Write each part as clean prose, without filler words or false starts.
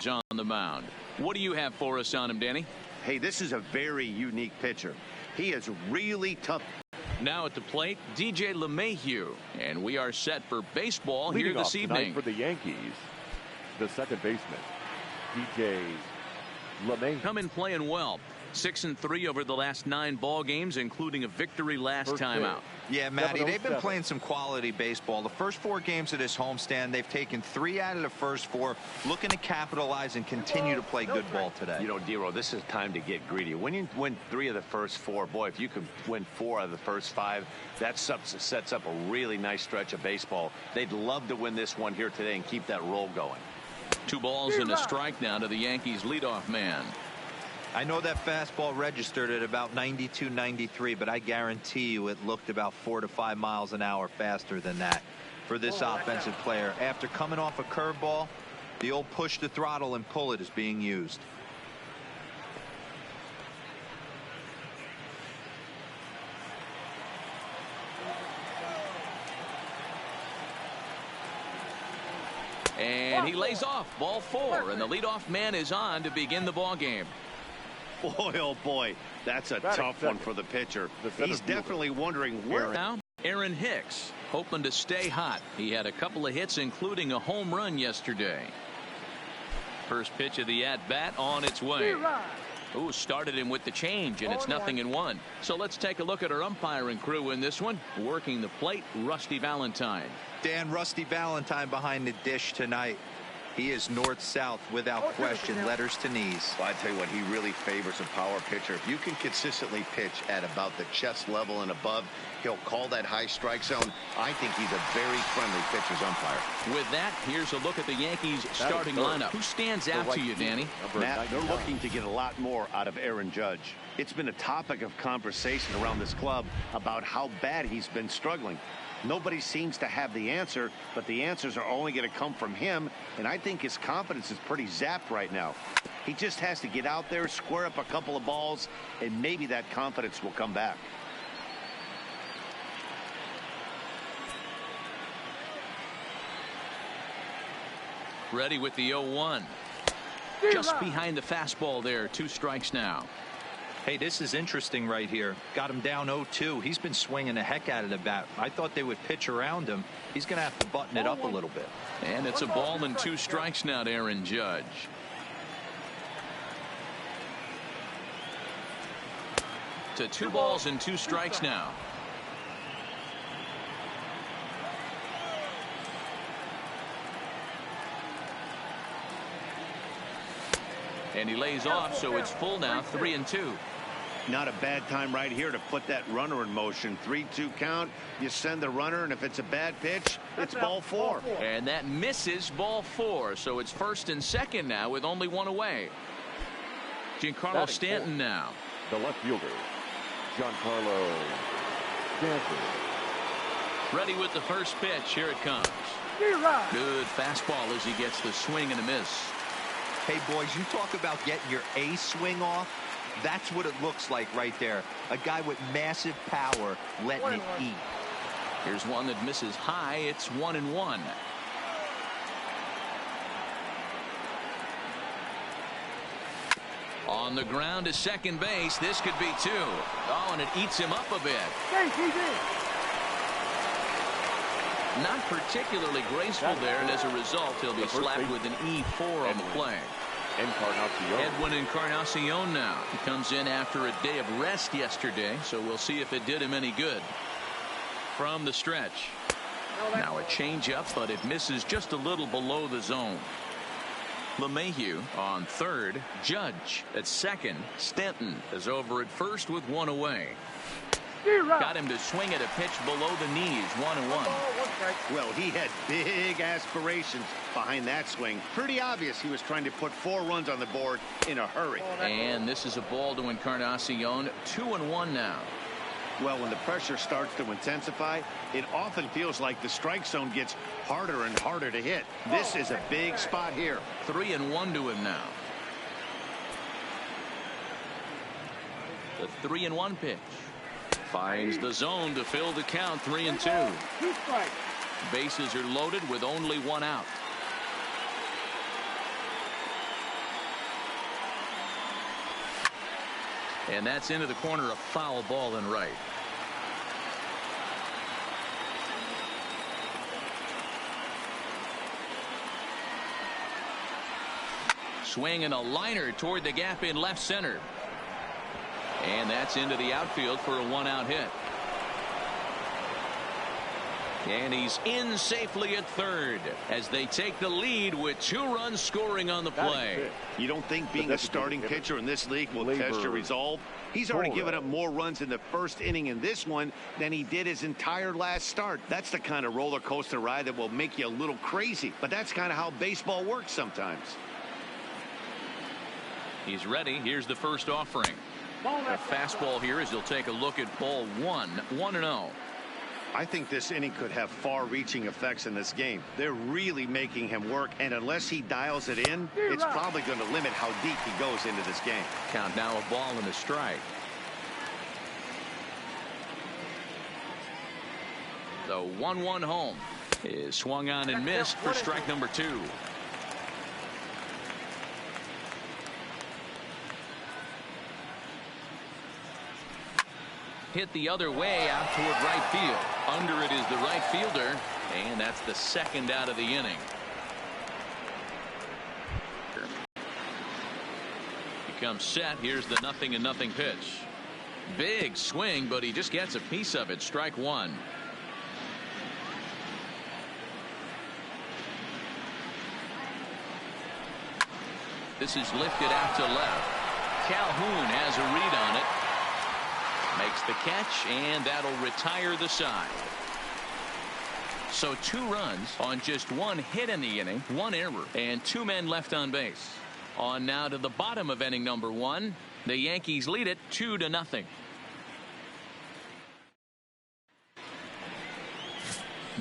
is on the mound. What do you have for us on him, Danny? Hey, this is a very unique pitcher. He is really tough. Now at the plate, DJ LeMahieu, and we are set for baseball Leading here this off evening. for the Yankees, the second baseman, DJ LeMahieu. Come in playing well. 6-3 over the last 9 ball games, including a victory last time out. Yeah, Matty, they've been playing some quality baseball. The first 4 games of this homestand, they've taken 3 out of the first 4, looking to capitalize and continue to play good ball today. You know, Dero, this is time to get greedy. When you win 3 of the first 4, boy, if you can win 4 out of the first 5, that sets up a really nice stretch of baseball. They'd love to win this one here today and keep that roll going. 2 balls and a strike now to the Yankees leadoff man. I know that fastball registered at about 92, 93, but I guarantee you it looked about 4 to 5 miles an hour faster than that for this offensive player. After coming off a curveball, the old push the throttle and pull it is being used. And he lays off, ball 4, and the leadoff man is on to begin the ball game. Boy, oh boy, that's a tough one for the pitcher. He's definitely wondering where. Now, Aaron Hicks, hoping to stay hot. He had a couple of hits, including a home run yesterday. First pitch of the at-bat on its way. Ooh, started him with the change, and it's 0-1. So let's take a look at our umpiring crew in this one. Working the plate, Rusty Valentine. Dan, Rusty Valentine behind the dish tonight. He is north-south without question, letters to knees. Well, I tell you what, he really favors a power pitcher. If you can consistently pitch at about the chest level and above, he'll call that high strike zone. I think he's a very friendly pitcher's umpire. With that, here's a look at the Yankees starting lineup. Who stands out to you, Danny? Matt, they're looking to get a lot more out of Aaron Judge. It's been a topic of conversation around this club about how bad he's been struggling. Nobody seems to have the answer, but the answers are only going to come from him, and I think his confidence is pretty zapped right now. He just has to get out there, square up a couple of balls, and maybe that confidence will come back. Ready with the 0-1. Just behind the fastball there. 2 strikes now. Hey, this is interesting right here. Got him down 0-2. He's been swinging the heck out of the bat. I thought they would pitch around him. He's going to have to button it up a little bit. And it's a ball and 2 strikes now to Aaron Judge. To 2 balls and 2 strikes now. And he lays off, so it's full now, 3-2. Not a bad time right here to put that runner in motion. 3-2 count. You send the runner, and if it's a bad pitch, it's ball 4. And that misses, ball 4. So it's 1st and 2nd now with only 1 away. Giancarlo Stanton now. The left fielder, Giancarlo Stanton. Ready with the first pitch. Here it comes. Good fastball as he gets the swing and a miss. Hey, boys, you talk about getting your A swing off. That's what it looks like right there. A guy with massive power letting it eat. Here's one that misses high. It's 1-1. On the ground to second base. This could be 2. Oh, and it eats him up a bit. Not particularly graceful there, and as a result, he'll be slapped with an E4 on the play. Edwin Encarnacion now. He comes in after a day of rest yesterday, so we'll see if it did him any good. From the stretch. Now a changeup, but it misses just a little below the zone. LeMahieu on 3rd. Judge at 2nd. Stanton is over at 1st with 1 away. Got him to swing at a pitch below the knees. 1-1. Well, he had big aspirations behind that swing. Pretty obvious he was trying to put 4 runs on the board in a hurry. And this is a ball to Encarnacion. 2-1 now. Well, when the pressure starts to intensify, it often feels like the strike zone gets harder and harder to hit. This is a big spot here. 3-1 to him now. The 3-1 pitch. Finds the zone to fill the count. 3-2. Bases are loaded with only 1 out. And that's into the corner, a foul ball and right. Swing and a liner toward the gap in left center. And that's into the outfield for a one-out hit. And he's in safely at third as they take the lead with 2 runs scoring on the play. You don't think being a starting pitcher in this league will test your resolve? He's already given up more runs in the first inning in this one than he did his entire last start. That's the kind of roller coaster ride that will make you a little crazy. But that's kind of how baseball works sometimes. He's ready. Here's the first offering. A fastball here as he'll take a look at ball 1, 1-0. I think this inning could have far-reaching effects in this game. They're really making him work, and unless he dials it in, it's probably going to limit how deep he goes into this game. Count now, a ball and a strike. The 1-1 home is swung on and missed for strike number 2. Hit the other way out toward right field. Under it is the right fielder, and that's the second out of the inning. He comes set. Here's the 0-0 pitch. Big swing, but he just gets a piece of it. Strike 1. This is lifted out to left. Calhoun has a read on it. Makes the catch, and that'll retire the side. So 2 runs on just 1 hit in the inning, 1 error, and 2 men left on base. On now to the bottom of inning number 1. The Yankees lead it 2-0.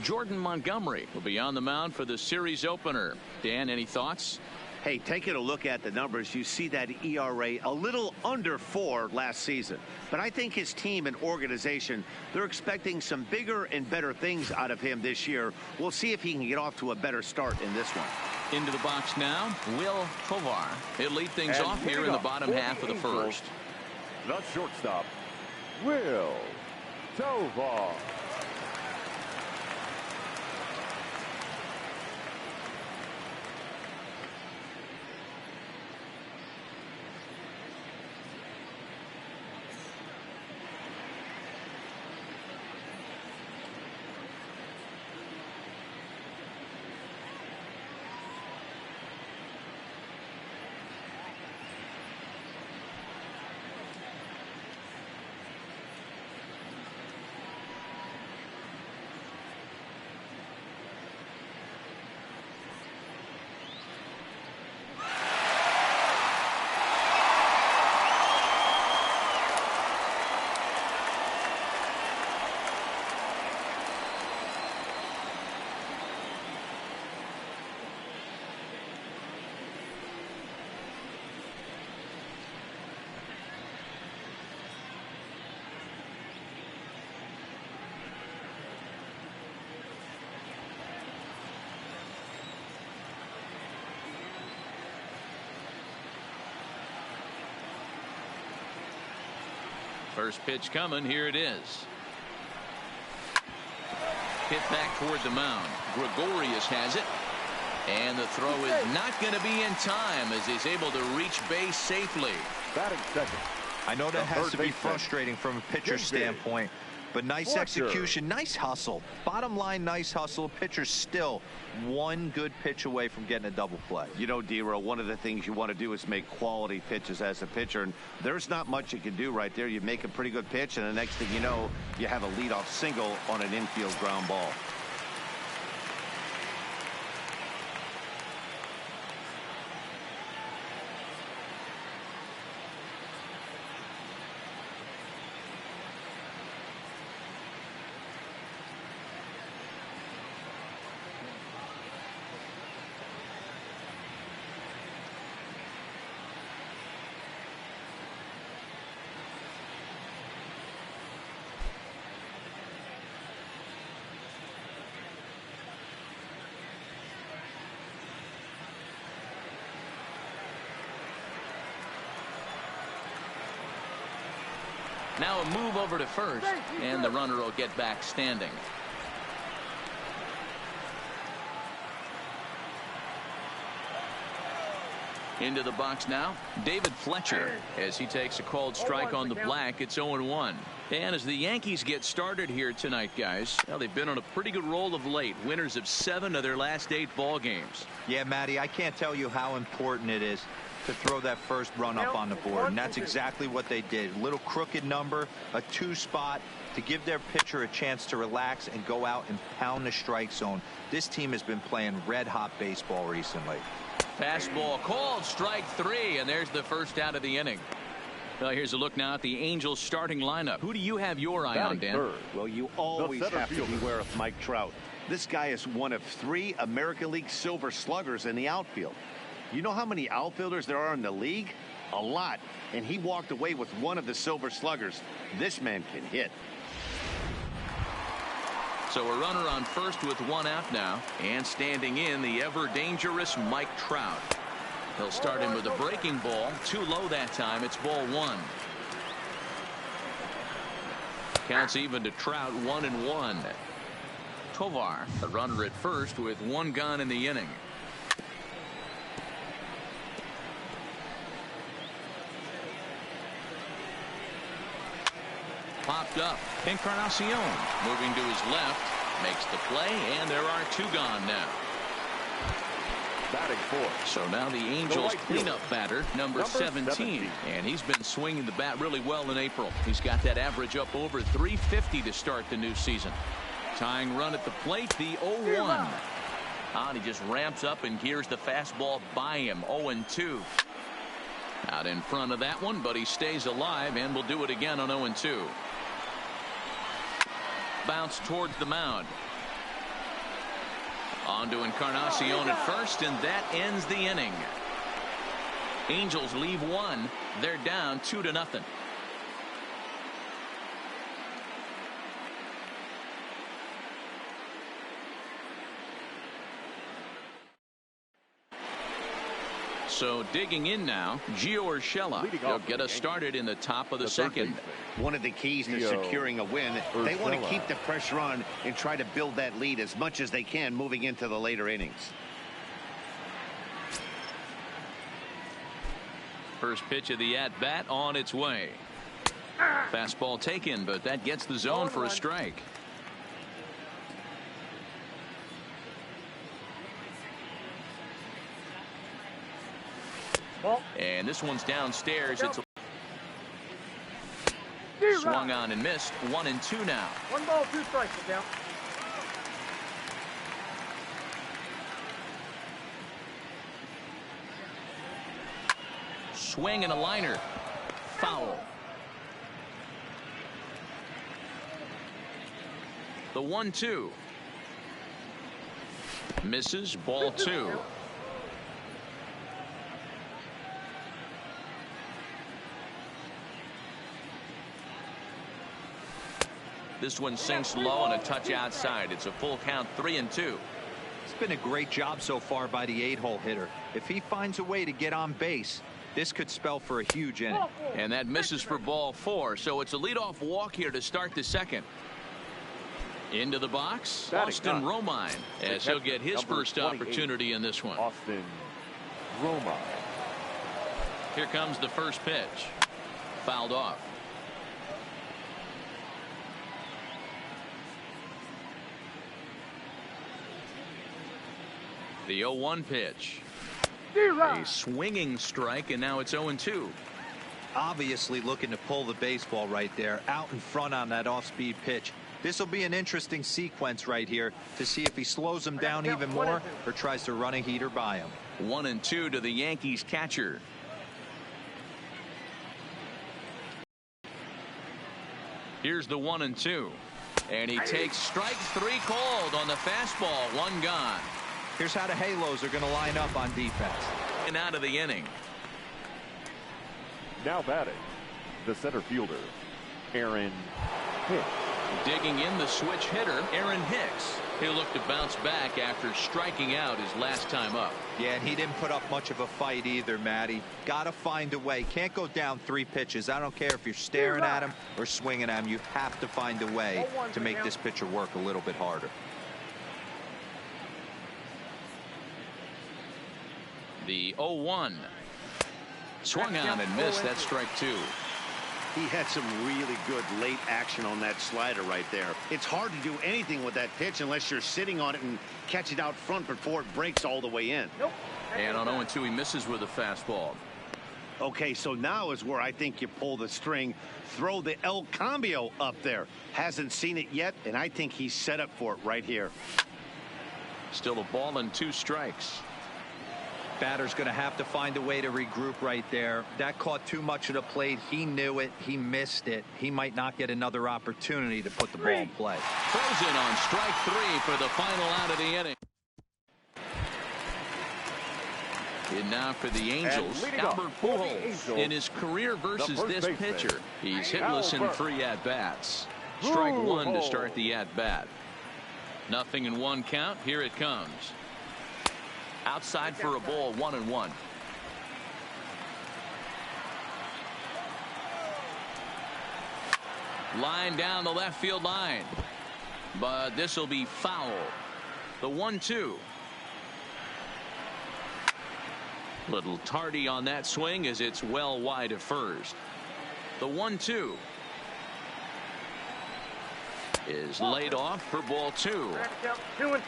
Jordan Montgomery will be on the mound for the series opener. Dan, any thoughts? Hey, taking a look at the numbers, you see that ERA a little under 4 last season. But I think his team and organization, they're expecting some bigger and better things out of him this year. We'll see if he can get off to a better start in this one. Into the box now, Will Tovar. He'll lead things off here in the bottom half of the first. The shortstop, Will Tovar. First pitch coming. Here it is. Hit back toward the mound. Gregorius has it. And the throw is not going to be in time as he's able to reach base safely. Batting second. I know that has to be frustrating from a pitcher's standpoint, but nice execution, nice hustle. Bottom line, nice hustle. Pitcher's still 1 good pitch away from getting a double play. You know, D-Row, one of the things you want to do is make quality pitches as a pitcher, and there's not much you can do right there. You make a pretty good pitch, and the next thing you know, you have a leadoff single on an infield ground ball. Now a move over to first, and the runner will get back standing. Into the box now, David Fletcher, as he takes a called strike on the black. It's 0-1. And as the Yankees get started here tonight, guys, well, they've been on a pretty good roll of late. Winners of 7 of their last 8 ball games. Yeah, Matty, I can't tell you how important it is to throw that first run up on the board, and that's exactly what they did. A little crooked number, a 2 spot to give their pitcher a chance to relax and go out and pound the strike zone. This team has been playing red-hot baseball recently. Fastball called, strike 3, and there's the first out of the inning. Well, here's a look now at the Angels starting lineup. Who do you have your eye on, Dan? Well, you always have to beware of Mike Trout. This guy is one of 3 American League Silver Sluggers in the outfield. You know how many outfielders there are in the league? A lot. And he walked away with one of the Silver Sluggers. This man can hit. So a runner on first with 1 out now, and standing in the ever-dangerous Mike Trout. He'll start him with a breaking ball. Too low that time. It's ball 1. Counts even to Trout, 1-1. Tovar, the runner at first with 1 gone in the inning. Popped up. Encarnacion moving to his left, makes the play, and there are 2 gone now. Batting 4th. So now the Angels cleanup batter, number 17. And he's been swinging the bat really well in April. He's got that average up over 350 to start the new season. Tying run at the plate, the 0-1. And he just ramps up and gears the fastball by him. 0-2. Out in front of that one, but he stays alive and will do it again on 0-2. Bounce towards the mound. On to Encarnacion at first, and that ends the inning. Angels leave 1. They're down 2-0. So digging in now, Gio Urshela. He'll get us started in the top of the second. One of the keys to securing a win, they want to keep the pressure on and try to build that lead as much as they can moving into the later innings. First pitch of the at-bat on its way. Fastball taken, but that gets the zone for a strike. And this one's downstairs. It's swung on and missed. 1-2 now. 1 ball, 2 strikes. Down. Swing and a liner. Foul. The 1-2. Misses. Ball 2. This one sinks low on a touch outside. It's a full count, 3-2. It's been a great job so far by the 8-hole hitter. If he finds a way to get on base, this could spell for a huge inning. And that misses for ball 4. So it's a leadoff walk here to start the second. Into the box, Austin Romine, as he'll get his first opportunity in this one. Austin Romine. Here comes the first pitch. Fouled off. The 0-1 pitch. A swinging strike, and now it's 0-2. Obviously looking to pull the baseball right there, out in front on that off-speed pitch. This will be an interesting sequence right here to see if he slows him down even more or tries to run a heater by him. 1-2 to the Yankees catcher. Here's the 1-2. And he takes strike 3 called on the fastball. 1 gone. Here's how the Halos are going to line up on defense. And out of the inning. Now batting, the center fielder, Aaron Hicks. Digging in the switch hitter, Aaron Hicks. He'll look to bounce back after striking out his last time up. Yeah, and he didn't put up much of a fight either, Matty. Got to find a way. Can't go down 3 pitches. I don't care if you're staring at him or swinging at him. You have to find a way to make this pitcher work a little bit harder. The 0-1. Swung on and missed. That's strike 2. He had some really good late action on that slider right there. It's hard to do anything with that pitch unless you're sitting on it and catch it out front before it breaks all the way in. And on 0-2, he misses with a fastball. Okay, so now is where I think you pull the string, throw the El Cambio up there. Hasn't seen it yet, and I think he's set up for it right here. Still a ball and 2 strikes. Batter's going to have to find a way to regroup right there. That caught too much of the plate. He knew it. He missed it. He might not get another opportunity to put the ball in play. Throws in on strike 3 for the final out of the inning. And now for the Angels, Albert Pujols. In his career versus this pitcher, he's hitless in 3 at-bats. Strike 1 to start the at-bat. 0-1 count. Here it comes. Outside for a ball, 1-1. Line down the left field line. But this will be foul. The 1-2. Little tardy on that swing as it's well wide of first. The 1-2 is laid off for ball 2. 2-2.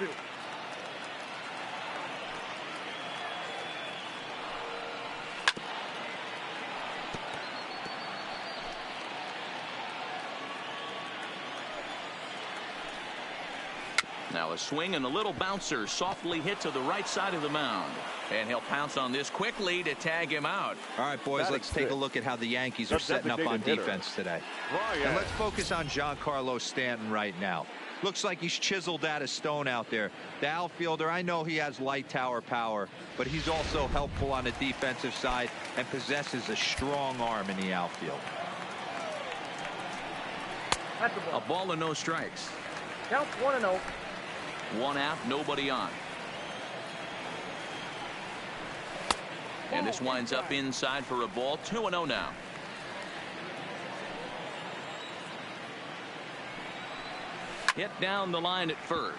Now a swing and a little bouncer softly hit to the right side of the mound. And he'll pounce on this quickly to tag him out. All right, boys, let's take a look at how the Yankees are setting up on defense today. And let's focus on Giancarlo Stanton right now. Looks like he's chiseled out of stone out there. The outfielder, I know he has light tower power, but he's also helpful on the defensive side and possesses a strong arm in the outfield. A ball and no strikes. Counts 1-0. 1 out, nobody on. And this winds up inside for a ball. 2-0 now. Hit down the line at first,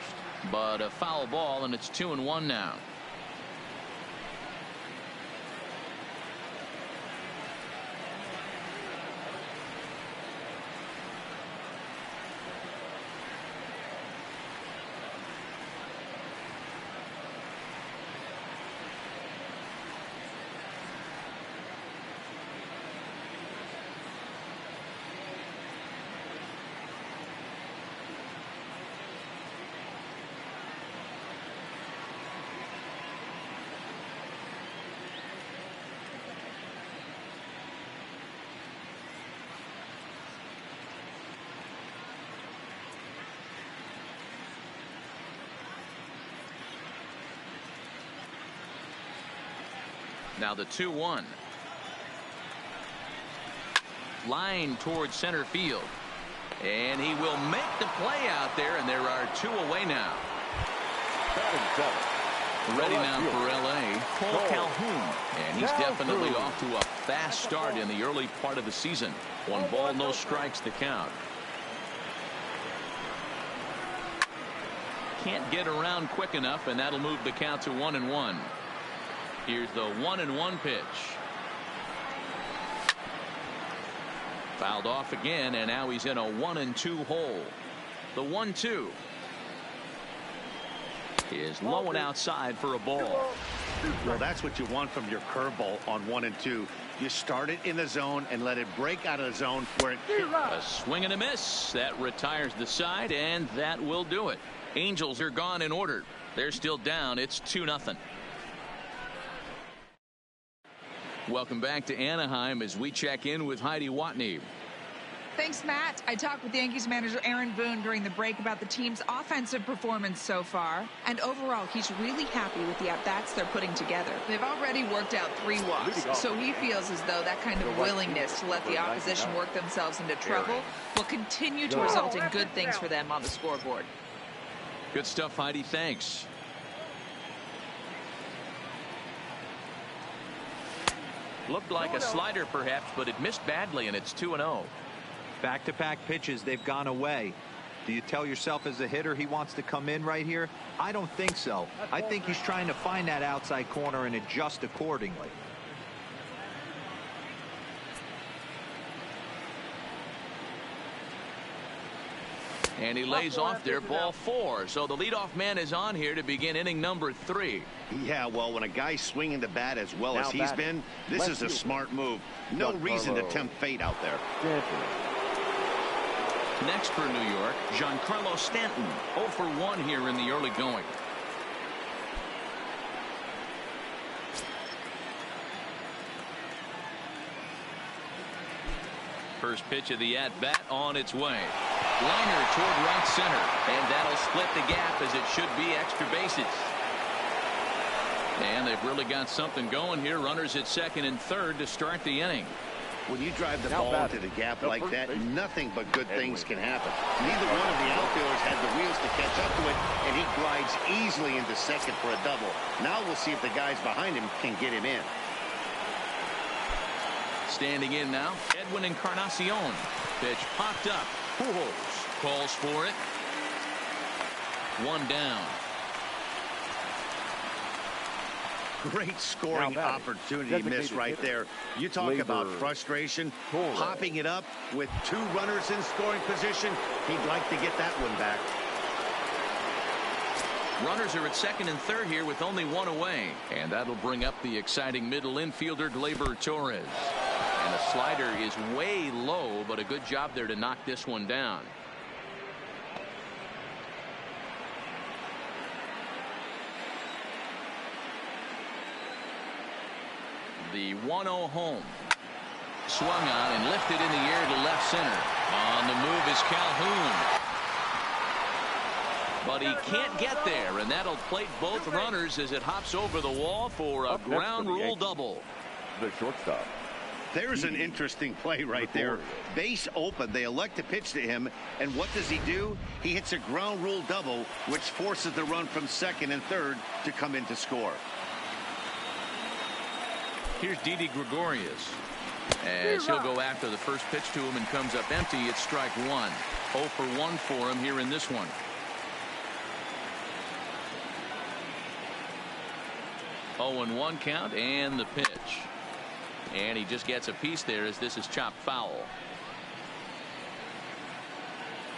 but a foul ball, and it's 2-1 now. Now the 2-1. Line towards center field. And he will make the play out there, and there are 2 away now. Ready now for L.A., Cole Calhoun. And he's definitely off to a fast start in the early part of the season. 1 ball, no strikes to count. Can't get around quick enough, and that'll move the count to 1-1. Here's the 1-1 pitch. Fouled off again, and now he's in a 1-2 hole. The 1-2 is low and outside for a ball. Well, that's what you want from your curveball on 1 and 2. You start it in the zone and let it break out of the zone where it. A swing and a miss. That retires the side, and that will do it. Angels are gone in order. They're still down. It's 2-0. Welcome back to Anaheim as we check in with Heidi Watney. Thanks, Matt. I talked with Yankees manager Aaron Boone during the break about the team's offensive performance so far. And overall, he's really happy with the at-bats they're putting together. They've already worked out 3 walks, so he feels as though that kind of willingness to let the opposition work themselves into trouble will continue to result in good things for them on the scoreboard. Good stuff, Heidi. Thanks. Looked like a slider, perhaps, but it missed badly, and it's 2-0. Back-to-back pitches, they've gone away. Do you tell yourself as a hitter he wants to come in right here? I don't think so. I think he's trying to find that outside corner and adjust accordingly. And he lays off there, ball 4. So the leadoff man is on here to begin inning number 3. Yeah, well, when a guy's swinging the bat as well as he's been, this is a smart move. No reason to tempt fate out there. Next for New York, Giancarlo Stanton, 0 for 1 here in the early going. First pitch of the at-bat on its way. Liner toward right center, and that'll split the gap as it should be extra bases. And they've really got something going here. Runners at second and third to start the inning. When you drive the ball into the gap like that, nothing but good things can happen. Neither one of the outfielders had the wheels to catch up to it, and he glides easily into second for a double. Now we'll see if the guys behind him can get him in. Standing in now, Edwin Encarnacion. Pitch popped up. Pujols calls for it. 1 down. Great scoring opportunity missed right there. You talk about frustration. Popping it up with 2 runners in scoring position. He'd like to get that one back. Runners are at second and third here with only 1 away. And that'll bring up the exciting middle infielder, Gleyber Torres. And the slider is way low, but a good job there to knock this one down. The 1-0 home. Swung on and lifted in the air to left center. On the move is Calhoun. But he can't get there, and that'll plate both runners as it hops over the wall for a ground rule double. The shortstop. There's an interesting play right there. Base open. They elect to pitch to him, and what does he do? He hits a ground rule double, which forces the run from second and third to come in to score. Here's Didi Gregorius as he'll go after the first pitch to him and comes up empty. It's strike 1. 0 for 1 for him here in this one. Oh, and 1 count and the pitch. And he just gets a piece there as this is chopped foul.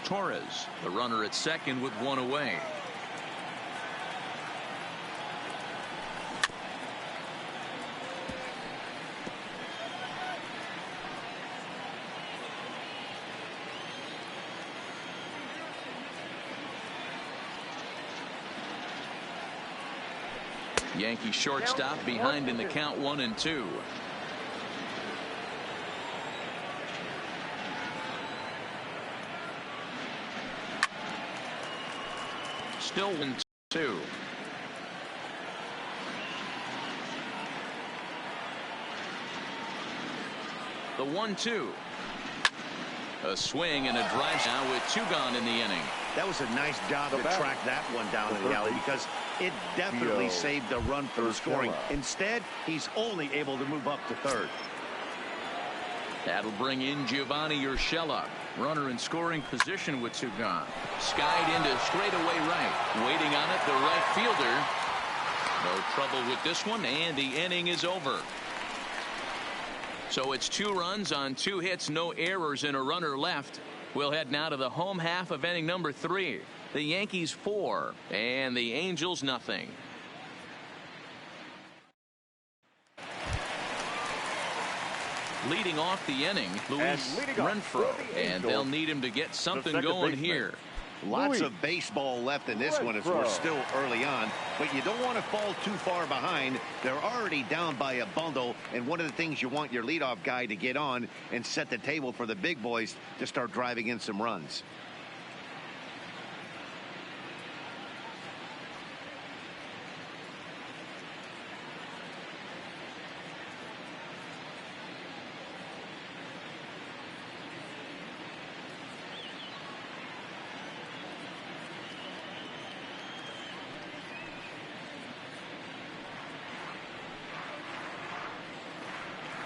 Torres, the runner at second with 1 away. Yankee shortstop behind in the count 1-2. Still 1-2. The 1-2. A swing and a drive now with 2 gone in the inning. That was a nice job to track that one down in the alley because it definitely saved a run from scoring. Instead, he's only able to move up to third. That'll bring in Giovanni Urshela. Runner in scoring position with 2 gone. Skied into straightaway right. Waiting on it, the right fielder. No trouble with this one, and the inning is over. So it's 2 runs on 2 hits, no errors, and a runner left. We'll head now to the home half of inning number 3. The Yankees 4 and the Angels nothing. Leading off the inning, Luis Renfroe, and they'll need him to get something going here. Lots of baseball left in this one as we're still early on, but you don't want to fall too far behind. They're already down by a bundle, and one of the things you want your leadoff guy to get on and set the table for the big boys to start driving in some runs.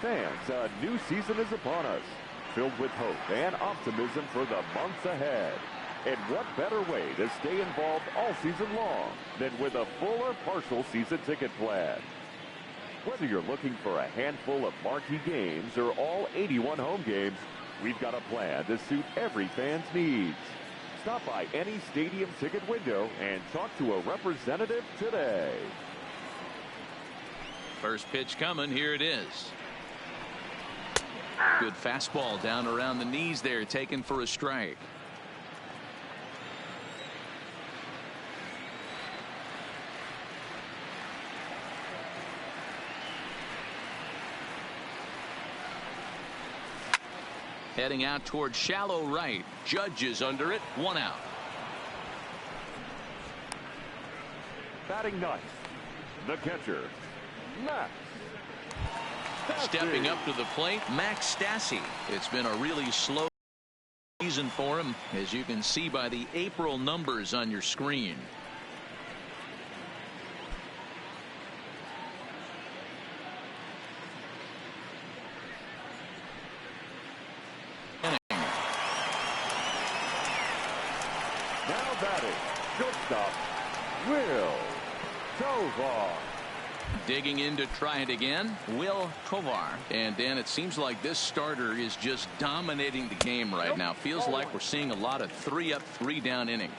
Fans, a new season is upon us, filled with hope and optimism for the months ahead. And what better way to stay involved all season long than with a full or partial season ticket plan? Whether you're looking for a handful of marquee games or all 81 home games, we've got a plan to suit every fan's needs. Stop by any stadium ticket window and talk to a representative today. First pitch coming. Here it is. Good fastball down around the knees there, taken for a strike. Heading out toward shallow right. Judge is under it. 1 out. Batting ninth, the catcher, Max. Stepping up to the plate, Max Stassi. It's been a really slow season for him, as you can see by the April numbers on your screen. Now batting, shortstop, Will Tovar. Digging in to try it again, Will Tovar. And Dan, it seems like this starter is just dominating the game right now. Feels like we're seeing a lot of 3-up, 3-down innings.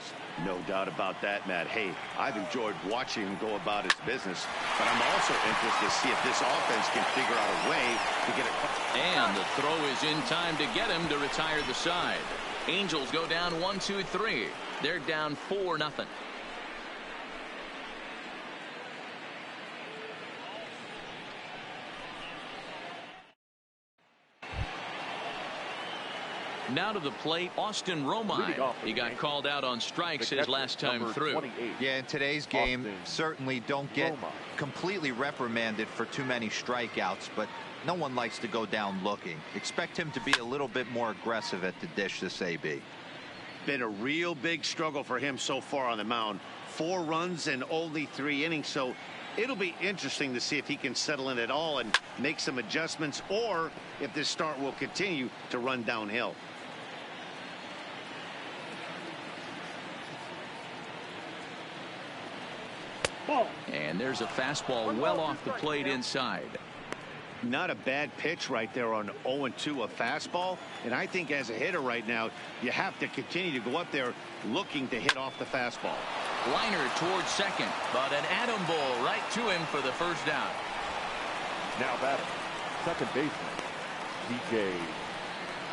No doubt about that, Matt. Hey, I've enjoyed watching him go about his business, but I'm also interested to see if this offense can figure out a way to get it. And the throw is in time to get him to retire the side. Angels go down 1-2-3. They're down 4-0. Now to the plate, Austin Romine. He got called out on strikes his last time through. Yeah, in today's game, certainly don't get completely reprimanded for too many strikeouts, but no one likes to go down looking. Expect him to be a little bit more aggressive at the dish this AB. Been a real big struggle for him so far on the mound. 4 runs in only 3 innings, so it'll be interesting to see if he can settle in at all and make some adjustments, or if this start will continue to run downhill. And there's a fastball well off the plate inside. Not a bad pitch right there on 0-2, a fastball. And I think as a hitter right now, you have to continue to go up there looking to hit off the fastball. Liner towards second, but an atom ball right to him for the first down. Now batting, second baseman, DJ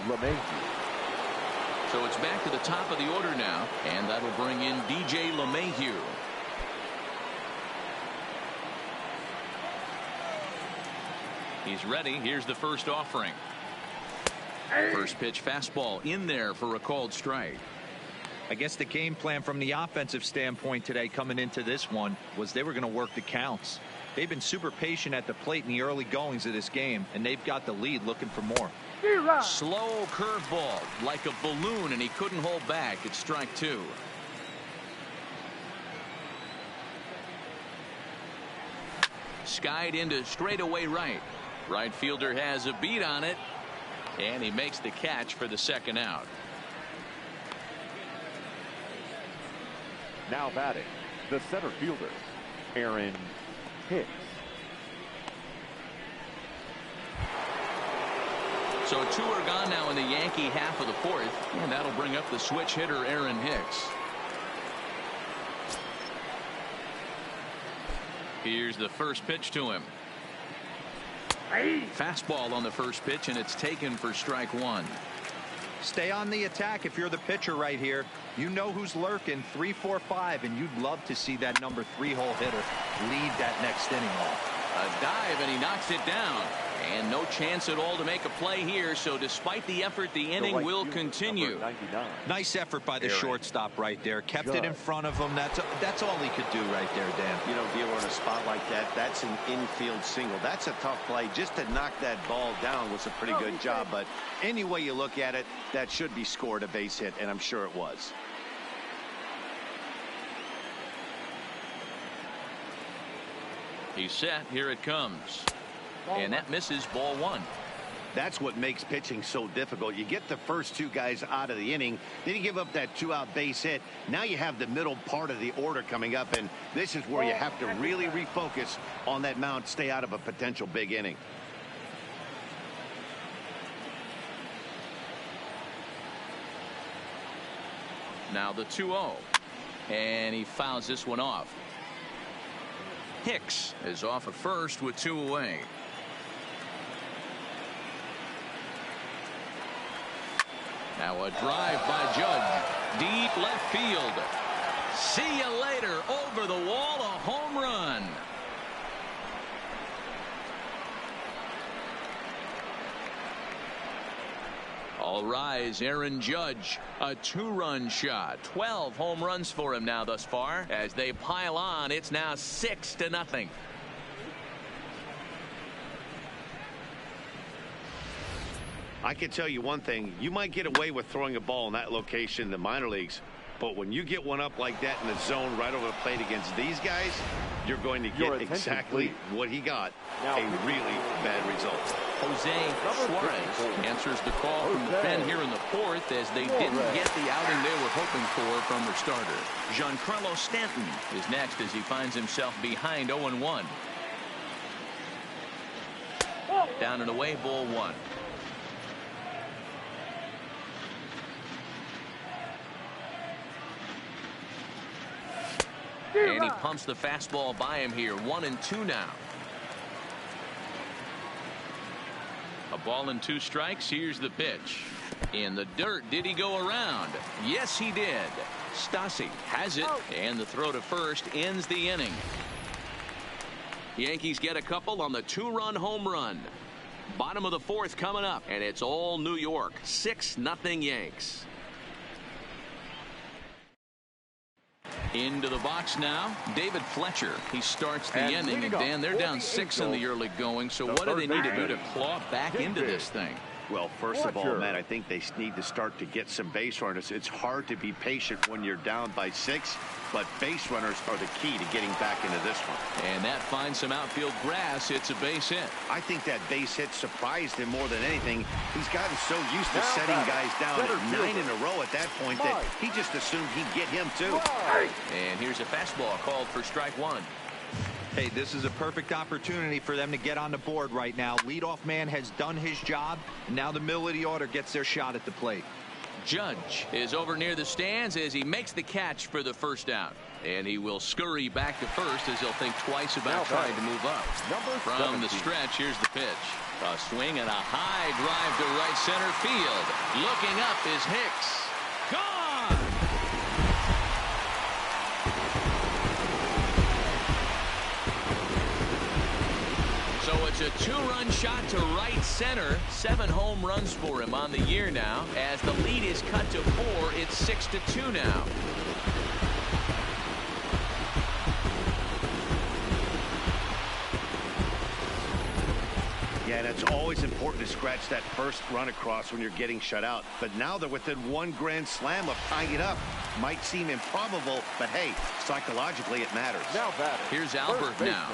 LeMahieu. So it's back to the top of the order now, and that'll bring in DJ LeMahieu. He's ready. Here's the first offering. First pitch fastball in there for a called strike. I guess the game plan from the offensive standpoint today coming into this one was they were going to work the counts. They've been super patient at the plate in the early goings of this game, and they've got the lead looking for more. Slow curveball like a balloon, and he couldn't hold back. It's strike 2. Skied into straightaway right. Right fielder has a beat on it, and he makes the catch for the second out. Now batting, the center fielder, Aaron Hicks. So 2 are gone now in the Yankee half of the 4th, and that'll bring up the switch hitter Aaron Hicks. Here's the first pitch to him. Fastball on the first pitch, and it's taken for strike 1. Stay on the attack if you're the pitcher right here. You know who's lurking, 3, 4, 5, and you'd love to see that number 3-hole hitter lead that next inning off. A dive, and he knocks it down. And no chance at all to make a play here, so despite the effort, the inning will continue. Nice effort by the shortstop right there. Kept it in front of him. That's all he could do right there, Dan. You know, dealer in a spot like that, that's an infield single. That's a tough play. Just to knock that ball down was a pretty good job, but any way you look at it, that should be scored a base hit, and I'm sure it was. He's set. Here it comes. And that misses ball one. That's what makes pitching so difficult. You get the first two guys out of the inning, then you give up that two-out base hit. Now you have the middle part of the order coming up, and this is where you have to really refocus on that mound, stay out of a potential big inning. Now the 2-0, and he fouls this one off. Hicks is off at first with two away. Now a drive by Judge, deep left field. See you later, over the wall, a home run. All rise, Aaron Judge, a two-run shot. 12 home runs for him now thus far. As they pile on, it's now 6-0. I can tell you one thing, you might get away with throwing a ball in that location in the minor leagues, but when you get one up like that in the zone right over the plate against these guys, you're going to get exactly what he got, a really bad result. Jose Suarez answers the call from the pen here in the fourth as they didn't get the outing they were hoping for from their starter. Giancarlo Stanton is next as he finds himself behind 0-1. Down and away, ball one. And he pumps the fastball by him here. 1-2 now. A ball and two strikes. Here's the pitch. In the dirt. Did he go around? Yes, he did. Stassi has it. And the throw to first ends the inning. Yankees get a couple on the two-run home run. Bottom of the fourth coming up. And it's all New York. 6-0 Yanks. Into the box now, David Fletcher. He starts the inning, and Dan, they're down 6 in the early going, so what do they need to do to claw back into this thing? Well, first of all, Matt, I think they need to start to get some base runners. It's hard to be patient when you're down by 6, but base runners are the key to getting back into this one. And that finds some outfield grass. It's a base hit. I think that base hit surprised him more than anything. He's gotten so used to setting guys down at 9 in a row at that point that he just assumed he'd get him too. And here's a fastball called for strike one. Hey, this is a perfect opportunity for them to get on the board right now. Leadoff man has done his job, and now the middle of the order gets their shot at the plate. Judge is over near the stands as he makes the catch for the first out. And he will scurry back to first as he'll think twice about trying to move up. From the stretch, here's the pitch. A swing and a high drive to right center field. Looking up is Hicks. Gone! So it's a two-run shot to right center. 7 home runs for him on the year now. As the lead is cut to 4, it's 6-2 now. Yeah, and it's always important to scratch that first run across when you're getting shut out. But now they're within 1 grand slam of tying it up. Might seem improbable, but hey, psychologically it matters. Now batting. Here's Albert now.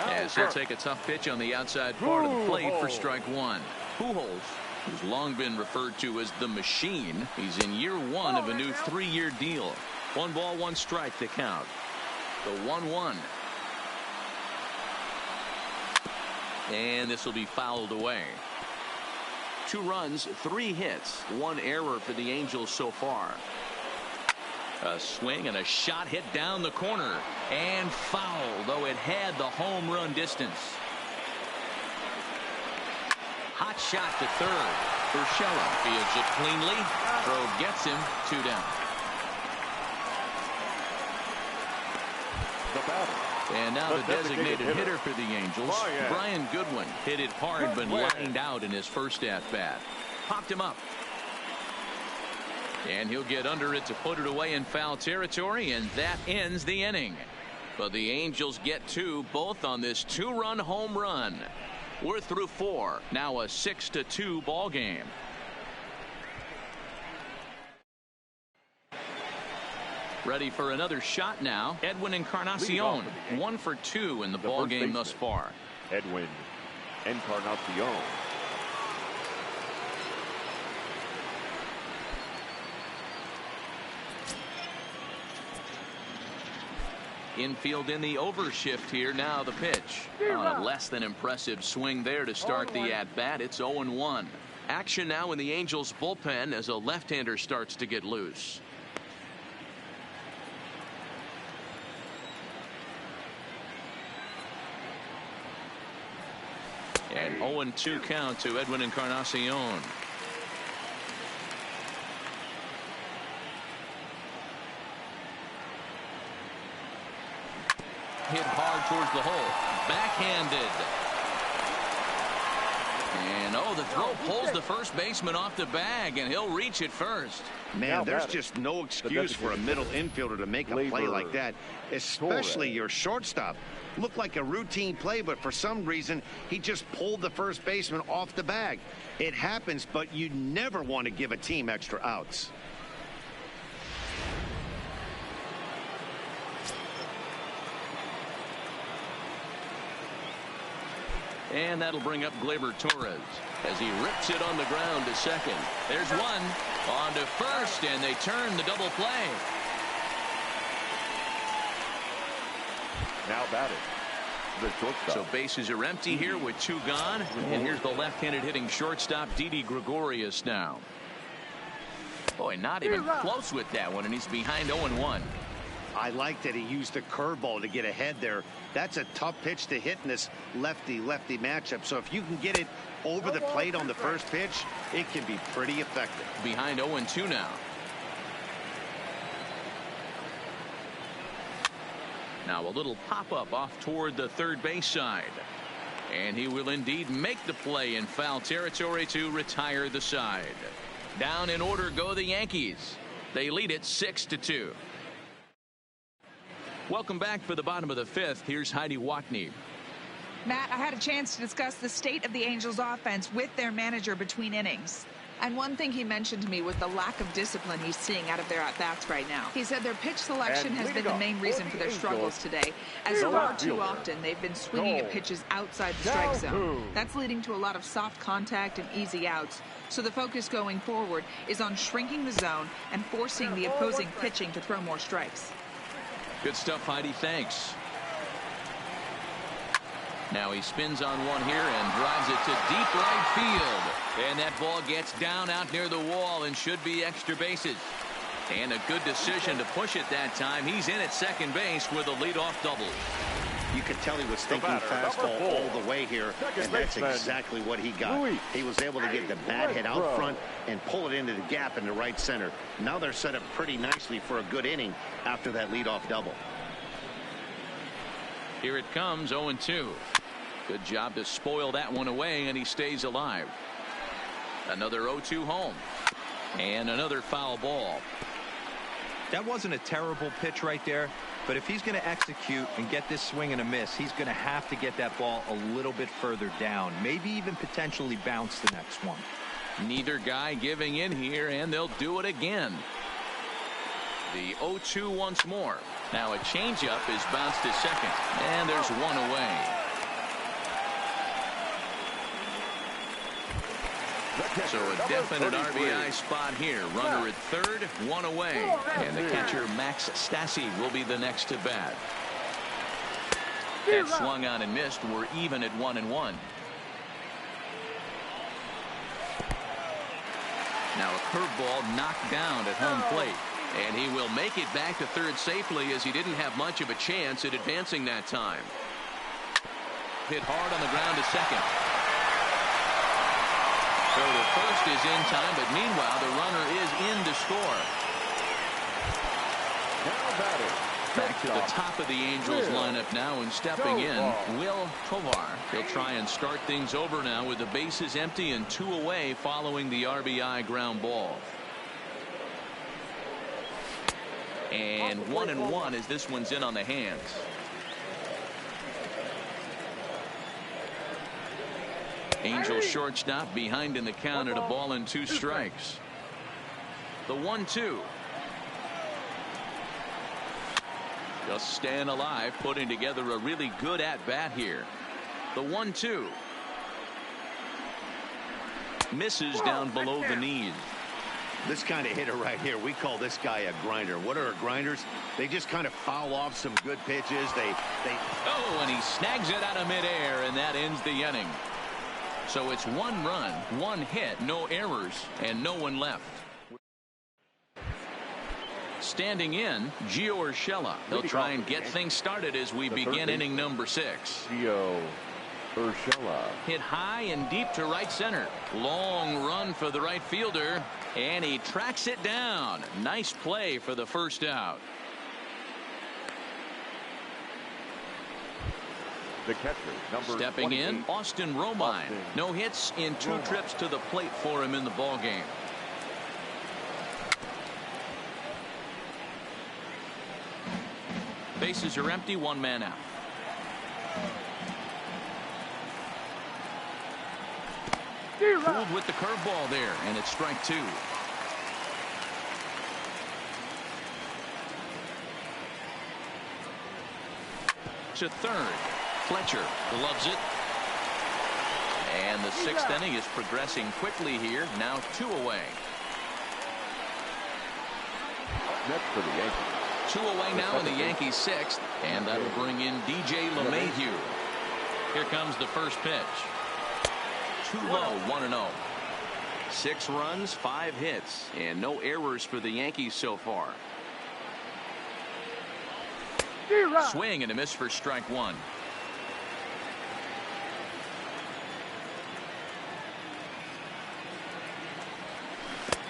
As he'll take a tough pitch on the outside part of the plate for strike one. Pujols, who's long been referred to as the machine, he's in year 1 of a new 3-year deal. 1 ball, 1 strike to count. The 1-1. And this will be fouled away. 2 runs, 3 hits, 1 error for the Angels so far. A swing and a shot hit down the corner and foul, though it had the home run distance. Hot shot to third. Urshela fields it cleanly. Throw gets him 2 down. And now the designated hitter for the Angels, Brian Goodwin, hit it hard but lined out in his first at-bat. Popped him up. And he'll get under it to put it away in foul territory, and that ends the inning. But the Angels get 2, both on this 2-run home run. We're through 4. Now a 6-2 ball game. Ready for another shot now. Edwin Encarnacion, 1 for 2 in the ball game thus far. Edwin Encarnacion. Infield in the overshift here. Now the pitch. On a less than impressive swing there to start the at-bat. It's 0-1. Action now in the Angels bullpen as a left-hander starts to get loose. And 0-2 count to Edwin Encarnacion. Hit hard towards the hole. Backhanded. And the throw pulls the first baseman off the bag, and he'll reach it first. Man, there's just no excuse for a middle infielder to make a play like that, especially your shortstop. Looked like a routine play, but for some reason, he just pulled the first baseman off the bag. It happens, but you never want to give a team extra outs. And that'll bring up Gleyber Torres as he rips it on the ground to second. There's one on to first, and they turn the double play. Now batting, the shortstop. So bases are empty here with 2 gone. And here's the left-handed hitting shortstop, Didi Gregorius now. Boy, not even close with that one, and he's behind 0-1. I like that he used the curveball to get ahead there. That's a tough pitch to hit in this lefty-lefty matchup. So if you can get it over the plate on the first pitch, it can be pretty effective. Behind 0-2 now. Now a little pop-up off toward the third base side. And he will indeed make the play in foul territory to retire the side. Down in order go the Yankees. They lead it 6-2. Welcome back for the bottom of the 5th. Here's Heidi Watney. Matt, I had a chance to discuss the state of the Angels offense with their manager between innings. And one thing he mentioned to me was the lack of discipline he's seeing out of their at-bats right now. He said their pitch selection has been the main reason for their struggles today, as far too often they've been swinging at pitches outside the strike zone. That's leading to a lot of soft contact and easy outs. So the focus going forward is on shrinking the zone and forcing the opposing pitching to throw more strikes. Good stuff, Heidi. Thanks. Now he spins on one here and drives it to deep right field. And that ball gets down out near the wall and should be extra bases. And a good decision to push it that time. He's in at second base with a leadoff double. You could tell he was thinking fastball all the way here, and that's exactly what he got. He was able to get the bat hit out front and pull it into the gap in the right center. Now they're set up pretty nicely for a good inning after that leadoff double. Here it comes, 0-2. Good job to spoil that one away, and he stays alive. Another 0-2 home. And another foul ball. That wasn't a terrible pitch right there, but if he's going to execute and get this swing and a miss, he's going to have to get that ball a little bit further down, maybe even potentially bounce the next one. Neither guy giving in here, and they'll do it again. The 0-2 once more. Now a changeup is bounced to second, and there's one away. So a definite RBI spot here. Runner at third, one away. And the catcher, Max Stassi, will be the next to bat. That swung on and missed. We're even at 1-1. Now a curveball knocked down at home plate. And he will make it back to third safely, as he didn't have much of a chance at advancing that time. Hit hard on the ground to second. So the first is in time, but meanwhile the runner is in to score. Back to the top of the Angels lineup now, and stepping in, Will Tovar. He'll try and start things over now with the bases empty and 2 away following the RBI ground ball. And 1-1 as this one's in on the hands. Angels shortstop behind in the count at a ball and 2 strikes. The 1-2. Just staying alive, putting together a really good at-bat here. The 1-2. Misses down below the knees. This kind of hitter right here, we call this guy a grinder. What are grinders? They just kind of foul off some good pitches. Oh, and he snags it out of midair, and that ends the inning. So it's 1 run, 1 hit, no errors, and no one left. Standing in, Gio Urshela. He'll try and get things started as we begin inning number 6. Gio Urshela. Hit high and deep to right center. Long run for the right fielder, and he tracks it down. Nice play for the first out. The catcher, number Stepping 28. in, Austin Romine. No hits in 2 trips to the plate for him in the ballgame. Bases are empty, 1 man out. Fooled with the curveball there, and it's strike 2. To third. Fletcher gloves it. And the 6th inning is progressing quickly here. Now 2 away. Next for the Yankees. 2 away now in the Yankees 6th. And that'll bring in DJ LeMahieu. Here comes the first pitch. Too low, 1-0. 6 runs, 5 hits, and no errors for the Yankees so far. Swing and a miss for strike 1.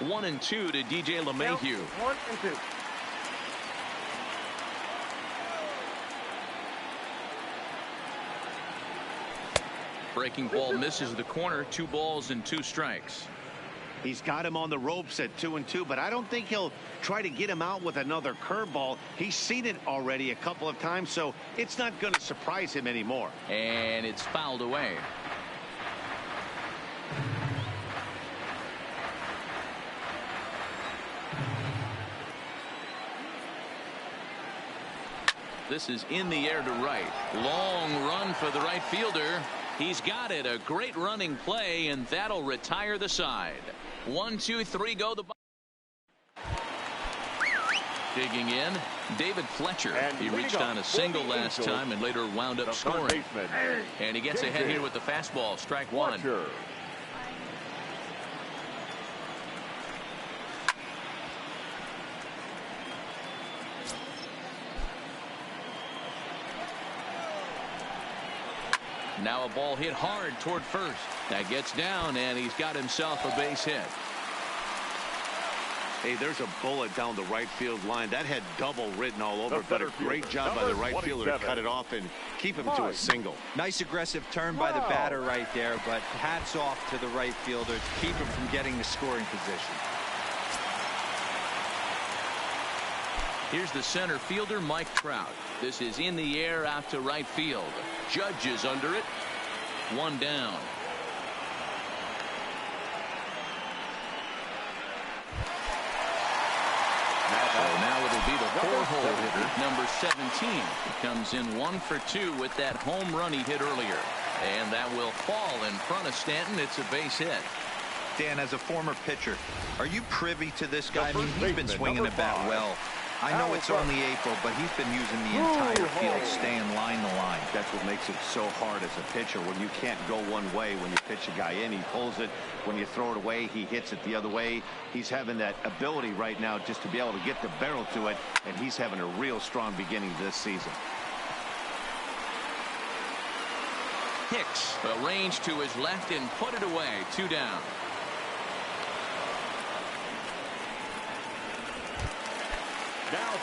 One and 2 to DJ LeMahieu. 1 and 2. Breaking ball misses the corner. 2 balls and 2 strikes. He's got him on the ropes at 2-2, but I don't think he'll try to get him out with another curveball. He's seen it already a couple of times, so it's not going to surprise him anymore. And it's fouled away. This is in the air to right. Long run for the right fielder. He's got it. A great running play, and that'll retire the side. 1, 2, 3, go the. Digging in, David Fletcher. He reached on a single last time and later wound up scoring. And he gets ahead here with the fastball. Strike 1. Now a ball hit hard toward first. That gets down, and he's got himself a base hit. Hey, there's a bullet down the right field line. That had double written all over, but a great job by the right fielder to cut it off and keep him to a single. Nice aggressive turn by the batter right there, but hats off to the right fielder to keep him from getting the scoring position. Here's the center fielder, Mike Trout. This is in the air out to right field. Judge is under it. 1 down. So now it'll be the 4-hole hitter, number 17. He comes in 1 for 2 with that home run he hit earlier. And that will fall in front of Stanton. It's a base hit. Dan, as a former pitcher, are you privy to this guy? I mean, he's been swinging the bat well. I know it's only April, but he's been using the entire field, staying line to line. That's what makes it so hard as a pitcher, when you can't go one way. When you pitch a guy in, he pulls it. When you throw it away, he hits it the other way. He's having that ability right now just to be able to get the barrel to it, and he's having a real strong beginning this season. Hicks arranged to his left and put it away. 2 down.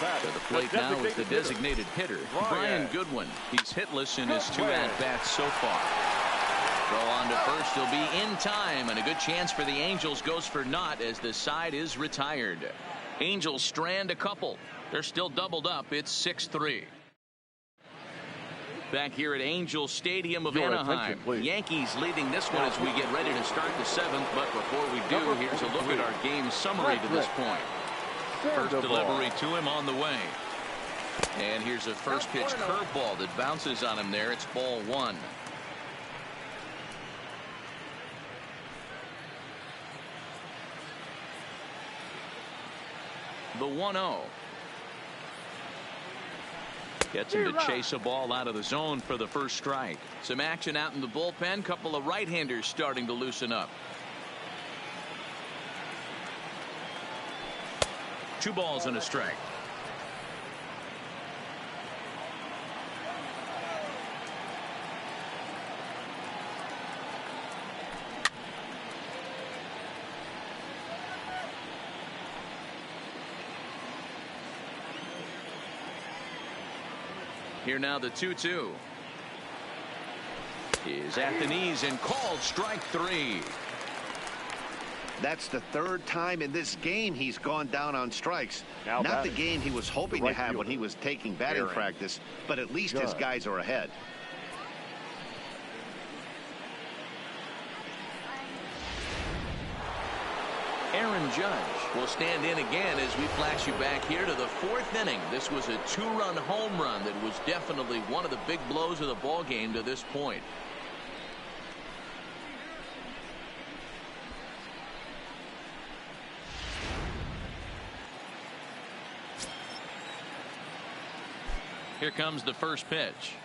To the plate now is the designated hitter, Brian Goodwin. He's hitless in his 2 at-bats so far. Throw on to first. He'll be in time, and a good chance for the Angels goes for naught as the side is retired. Angels strand a couple. They're still doubled up. It's 6-3. Back here at Angel Stadium of Anaheim. Yankees leading this one as we get ready to start the 7th. But before we do, here's a look at our game summary to this point. First delivery to him on the way. And here's a first pitch curveball that bounces on him there. It's ball 1. The 1-0. Gets him to chase a ball out of the zone for the first strike. Some action out in the bullpen. Couple of right-handers starting to loosen up. 2 balls and a strike. Here now the 2-2 is at the knees and called strike 3. That's the 3rd time in this game he's gone down on strikes. Not the game he was hoping to have when he was taking batting practice, but at least his guys are ahead. Aaron Judge will stand in again as we flash you back here to the 4th inning. This was a 2-run home run that was definitely one of the big blows of the ball game to this point. Here comes the first pitch.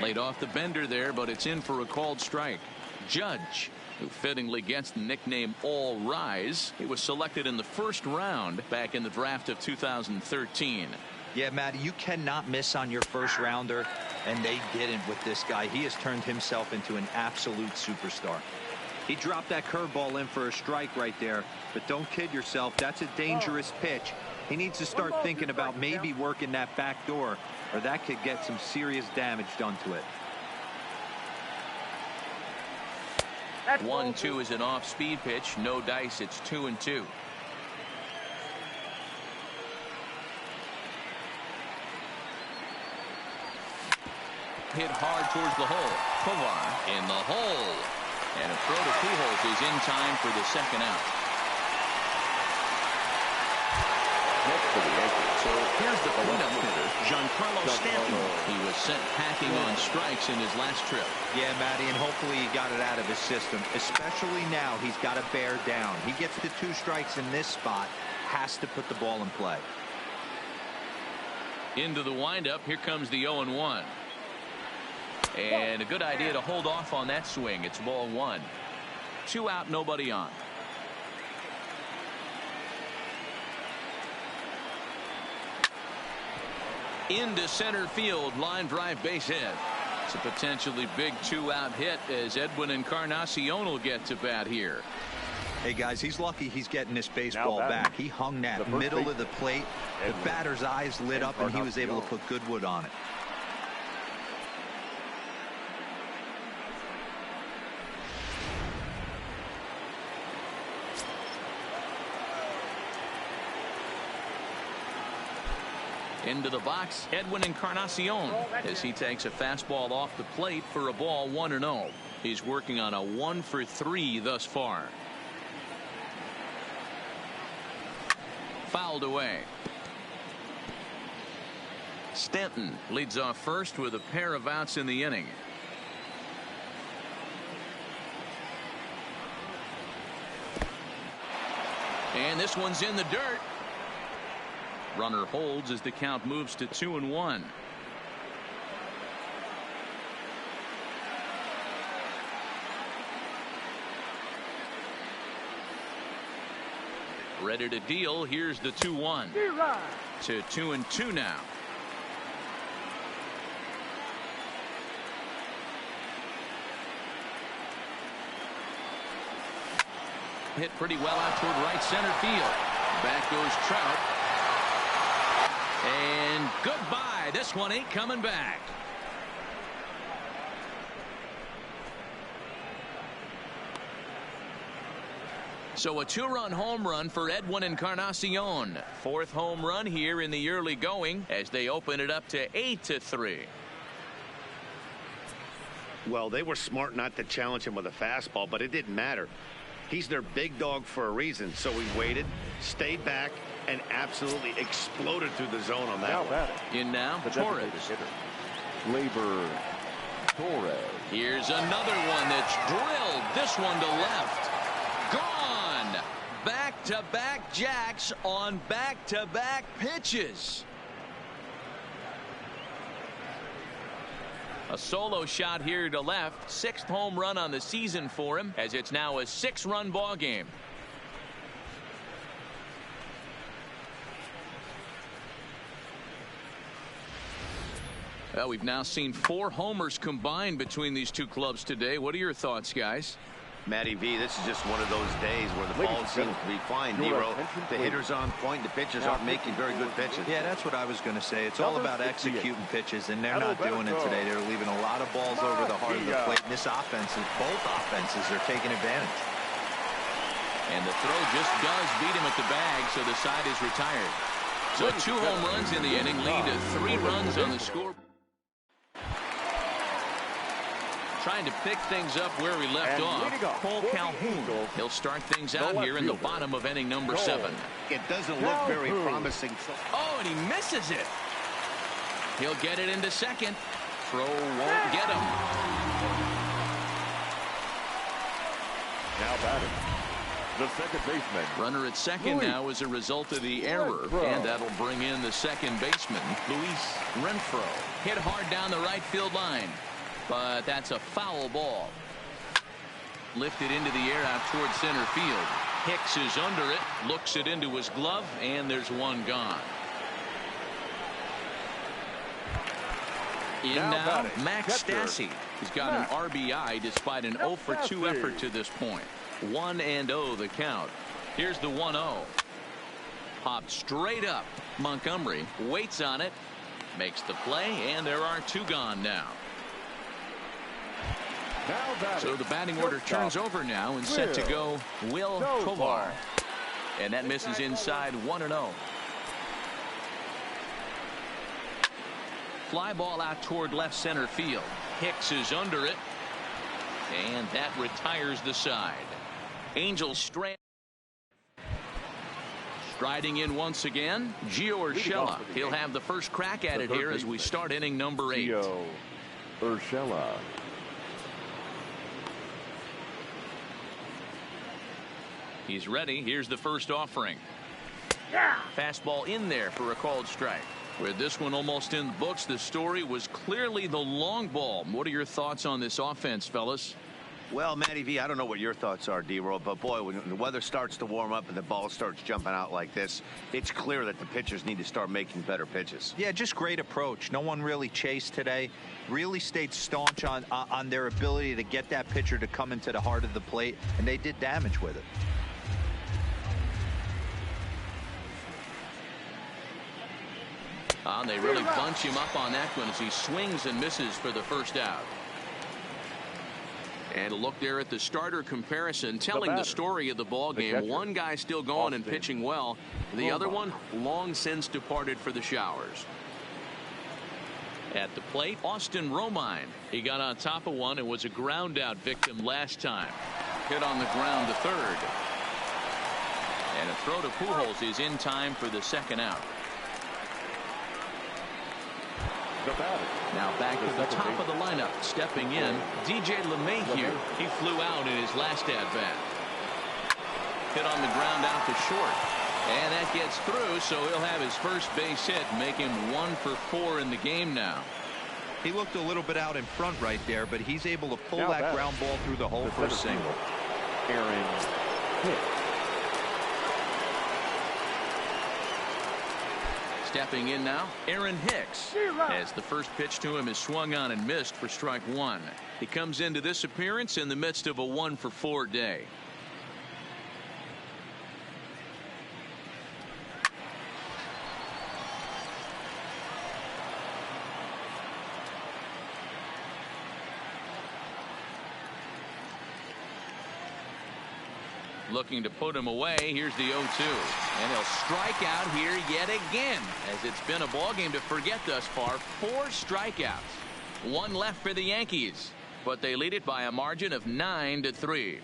Laid off the bender there, but it's in for a called strike. Judge, who fittingly gets the nickname All Rise. He was selected in the 1st round back in the draft of 2013. Yeah, Matty, you cannot miss on your 1st rounder, and they didn't with this guy. He has turned himself into an absolute superstar. He dropped that curveball in for a strike right there, but don't kid yourself. That's a dangerous pitch. He needs to start thinking about maybe working that back door, or that could get some serious damage done to it. 1-2 is an off-speed pitch. No dice. It's 2-2. Hit hard towards the hole. Kovar in the hole. And a throw to Pujols is in time for the 2nd out. So here's the cleanup hitter, Giancarlo Stanton. He was sent packing on strikes in his last trip. Yeah, Matty, and hopefully he got it out of his system. Especially now, he's got to bear down. He gets the 2 strikes in this spot, has to put the ball in play. Into the windup. Here comes the 0-1. And a good idea to hold off on that swing. It's ball 1. 2 out, nobody on. Into center field, line drive, base hit. It's a potentially big 2-out hit as Edwin Encarnacion will get to bat here. Hey guys, he's lucky he's getting this baseball back. He hung that middle of the plate. The batter's eyes lit up and he was able to put good wood on it. Into the box, Edwin Encarnacion, as he takes a fastball off the plate for a ball 1-0. He's working on a 1 for 3 thus far. Fouled away. Stanton leads off first with a pair of outs in the inning. And this one's in the dirt. Runner holds as the count moves to 2-1. Ready to deal. Here's the 2-1 to 2-2 now. Hit pretty well out toward right center field. Back goes Trout. And goodbye. This one ain't coming back. So a 2-run home run for Edwin Encarnacion. 4th home run here in the early going as they open it up to 8-3. Well, they were smart not to challenge him with a fastball, but it didn't matter. He's their big dog for a reason. So he waited, stayed back, and absolutely exploded through the zone on that one. In now, Torres. Labor Torres. Here's another one that's drilled. This one to left. Gone. Back Back-to-back jacks on back-to-back pitches. A solo shot here to left. 6th home run on the season for him, as it's now a 6-run ball game. Well, we've now seen 4 homers combined between these two clubs today. What are your thoughts, guys? Matty V, this is just one of those days where the ball seems to be flying, Nero. The hitters are on point, the pitchers aren't making very good pitches. Yeah, that's what I was going to say. It's all about executing pitches, and they're not doing it today. They're leaving a lot of balls over the heart of the plate. And this offense, both offenses are taking advantage. And the throw just does beat him at the bag, so the side is retired. So 2 home runs in the inning lead to 3 runs on the score. Trying to pick things up where we left off. Cole Calhoun. He'll start things out here in the bottom of inning number 7. It doesn't look very promising. Oh, and he misses it. He'll get it into second. Throw won't get him. Now batting, the second baseman. Runner at second now as a result of the error. And that'll bring in the second baseman, Luis Renfroe. Hit hard down the right field line. But that's a foul ball. Lifted into the air out towards center field. Hicks is under it, looks it into his glove, and there's one gone. In now, Max Stassi. He's got an RBI despite an 0 for 2 effort to this point. 1-0 the count. Here's the 1-0. Popped straight up. Montgomery waits on it, makes the play, and there are 2 gone now. So the batting order turns over now and set to go Will Tovar. And that misses inside 1-0. Fly ball out toward left center field. Hicks is under it. And that retires the side. Angels striding in once again, Gio Urshela. He'll have the first crack at it here as we start inning number 8. Gio Urshela. He's ready. Here's the first offering. Fastball in there for a called strike. With this one almost in the books, the story was clearly the long ball. What are your thoughts on this offense, fellas? Well, Matty V, I don't know what your thoughts are, D-Roll, but boy, when the weather starts to warm up and the ball starts jumping out like this, it's clear that the pitchers need to start making better pitches. Yeah, just great approach. No one really chased today. Really stayed staunch on their ability to get that pitcher to come into the heart of the plate, and they did damage with it. They really bunch him up on that one as he swings and misses for the first out. And a look there at the starter comparison, telling the story of the ball game. One guy still going and pitching well. The other one long since departed for the showers. At the plate, Austin Romine. He got on top of one and was a ground out victim last time. Hit on the ground to third. And a throw to Pujols is in time for the second out. Now back to the top of the lineup, stepping in, DJ LeMahieu. He flew out in his last at-bat. Hit on the ground out to short. And that gets through, so he'll have his first base hit, make him 1 for 4 in the game now. He looked a little bit out in front right there, but he's able to pull that ground ball through the hole for a single. Aaron Hicks. Stepping in now, Aaron Hicks. As the first pitch to him is swung on and missed for strike 1. He comes into this appearance in the midst of a 1 for 4 day. Looking to put him away. Here's the 0-2. And he'll strike out here yet again, as it's been a ball game to forget thus far. 4 strikeouts. 1 left for the Yankees, but they lead it by a margin of 9-3.